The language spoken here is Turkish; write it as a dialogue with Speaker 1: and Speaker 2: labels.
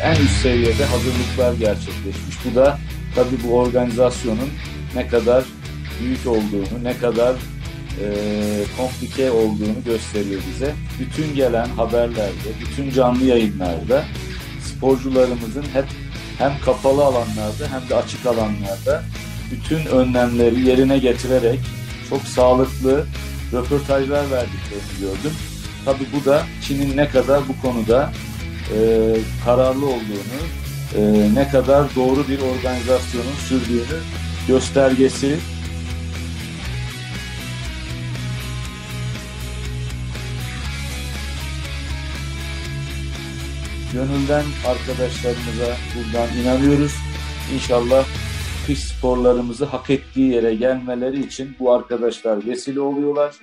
Speaker 1: en üst seviyede hazırlıklar gerçekleşmiş. Bu da tabii bu organizasyonun ne kadar büyük olduğunu, ne kadar komplike olduğunu gösteriyor bize. Bütün gelen haberlerde, bütün canlı yayınlarda sporcularımızın hep hem kapalı alanlarda hem de açık alanlarda bütün önlemleri yerine getirerek çok sağlıklı röportajlar verdiklerini gördüm. Tabii bu da Çin'in ne kadar bu konuda kararlı olduğunu, ne kadar doğru bir organizasyonun sürdüğünü göstergesi. Gönülden arkadaşlarımıza buradan inanıyoruz. İnşallah kış sporlarımızı hak ettiği yere gelmeleri için bu arkadaşlar vesile oluyorlar.